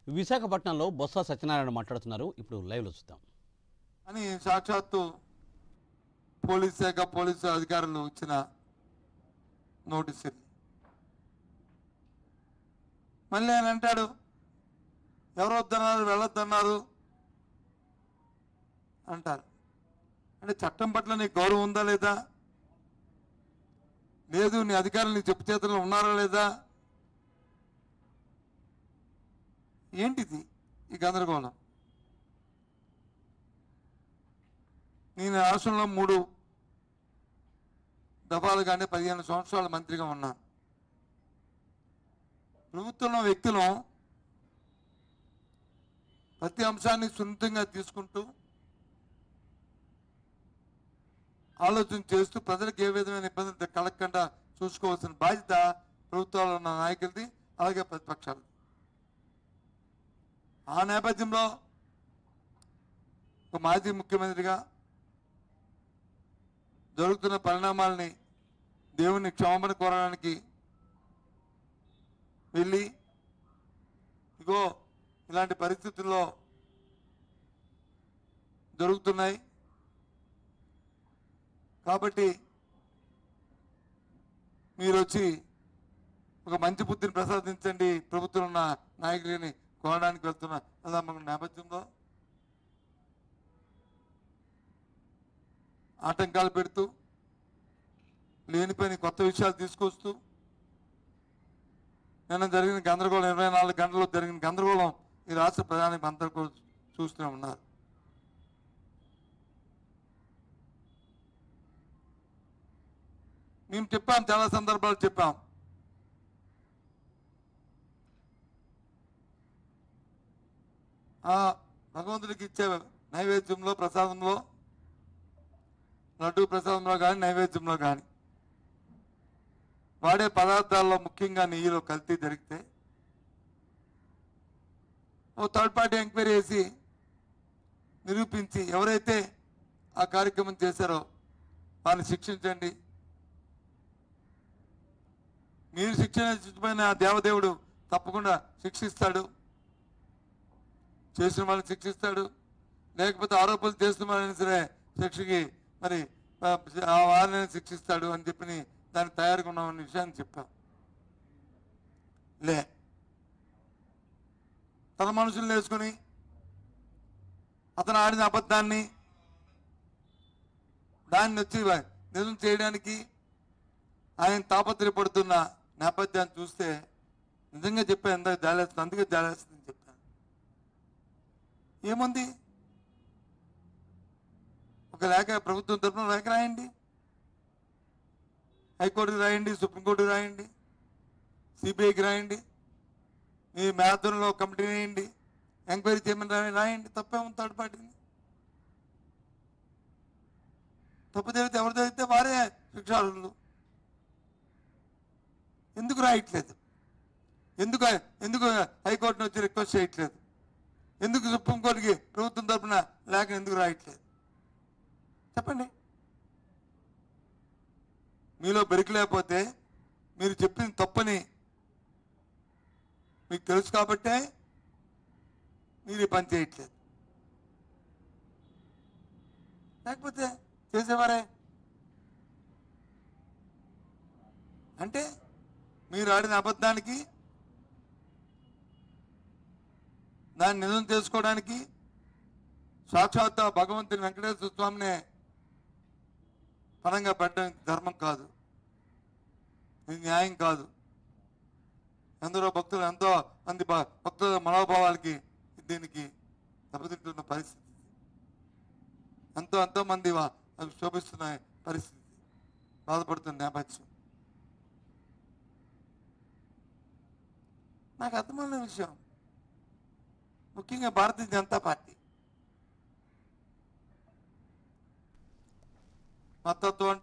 విశాఖపట్నంలో బొత్స సత్యనారాయణ మాట్లాడుతున్నారు. ఇప్పుడు లైవ్లో చూద్దాం. అని సాక్షాత్తు పోలీస్ శాఖ పోలీసు అధికారులు ఇచ్చిన నోటీస్ ఇది. మళ్ళీ ఆయన అంటాడు ఎవరు వద్దన్నారు వెళ్ళొద్దన్నారు అంటారు. అంటే చట్టం పట్ల నీకు గౌరవం ఉందా లేదా, లేదు నీ అధికారులు నీ చెప్పు చేతుల్లో ఉన్నారా లేదా, ఏంటిది ఈ గందరగోళం? నేను రాష్ట్రంలో 3 దఫాలుగానే 15 సంవత్సరాల మంత్రిగా ఉన్నాను. ప్రభుత్వంలో వ్యక్తులు ప్రతి అంశాన్ని సున్నితంగా తీసుకుంటూ ఆలోచన చేస్తూ ప్రజలకు ఏ విధమైన ఇబ్బంది కలగకుండా చూసుకోవాల్సిన బాధ్యత ప్రభుత్వాల్లో ఉన్న నాయకులది, అలాగే ప్రతిపక్షాలది. ఆ నేపథ్యంలో ఒక మాజీ ముఖ్యమంత్రిగా జరుగుతున్న పరిణామాలని దేవుని క్షమాపణ కోరడానికి వెళ్ళి ఇగో ఇలాంటి పరిస్థితుల్లో జరుగుతున్నాయి కాబట్టి మీరు వచ్చి ఒక మంచి బుద్ధిని ప్రసాదించండి ప్రభుత్వం ఉన్న నాయకులని కోరడానికి వెళ్తున్న అలా మన నేపథ్యంలో ఆటంకాలు పెడుతూ లేనిపోయిన కొత్త విషయాలు తీసుకొస్తూ నిన్న జరిగిన గందరగోళం 24 గంటల్లో జరిగిన గందరగోళం ఈ రాష్ట్ర ప్రధాని అందరూ చూస్తూనే ఉన్నారు. మేము చెప్పాం, చాలా సందర్భాలు చెప్పాం. ఆ భగవంతుడికి ఇచ్చే నైవేద్యంలో ప్రసాదంలో లడ్డూ ప్రసాదంలో కానీ నైవేద్యంలో కానీ వాడే పదార్థాల్లో ముఖ్యంగా నెయ్యిలో కల్తీ జరిగితే ఓ థర్డ్ పార్టీ ఎంక్వైరీ చేసి నిరూపించి ఎవరైతే ఆ కార్యక్రమం చేశారో వారిని శిక్షించండి. మీరు శిక్షించకపోయిన దేవదేవుడు తప్పకుండా శిక్షిస్తాడు, చేసిన వాళ్ళని శిక్షిస్తాడు. లేకపోతే ఆరోపణలు చేస్తున్న వాళ్ళని సరే శిక్షకి మరి ఆ వారిని శిక్షిస్తాడు అని చెప్పి దానికి తయారుగా ఉన్నామన్న విషయాన్ని చెప్పాం. తన మనుషులు వేసుకుని అతను ఆడిన అబద్ధాన్ని దాన్ని వచ్చి నిజం చేయడానికి ఆయన తాపత్రయపడుతున్న నేపథ్యాన్ని చూస్తే నిజంగా చెప్పాను, ఎంత జాలేస్తుంది, అందుకే జాలేస్తుందని చెప్పాను. ఏముంది, ఒక లేఖ ప్రభుత్వం తరఫున లేఖ రాయండి, హైకోర్టుకి రాయండి, సుప్రీంకోర్టుకి రాయండి, సిబిఐకి రాయండి, మీ మేధంలో కమిటీ వేయండి, ఎంక్వైరీ చేయమని రాయండి. తప్పేముంది థర్డ్ పార్టీని? తప్పు జరిగితే ఎవరు జరిగితే వారే శిక్షార్హులు. ఎందుకు రాయట్లేదు? ఎందుకు ఎందుకు హైకోర్టును వచ్చి రిక్వెస్ట్ చేయట్లేదు? ఎందుకు సుప్రీంకోర్టుకి ప్రభుత్వం తరఫున లేఖ ఎందుకు రాయట్లేదు? చెప్పండి. మీలో బెరికి లేకపోతే మీరు చెప్పింది తప్పని మీకు తెలుసు కాబట్టే మీరు ఈ పని చేయట్లేదు. లేకపోతే చేసేవారే. అంటే మీరు ఆడిన అబద్ధానికి దాన్ని నిజం చేసుకోవడానికి సాక్షాత్ భగవంతుని వెంకటేశ్వర స్వామినే పరంగా పెట్టడం ధర్మం కాదు, ఇది న్యాయం కాదు. ఎందరో భక్తులు, ఎంతో మంది భక్తుల మనోభావాలకి దీనికి దెబ్బతింటున్న పరిస్థితి, ఎంతో మంది అవి శోభిస్తున్న పరిస్థితి, బాధపడుతున్న నేపథ్యం. నాకు అర్థమైన విషయం, ముఖ్యంగా భారతీయ జనతా పార్టీ మతత్వం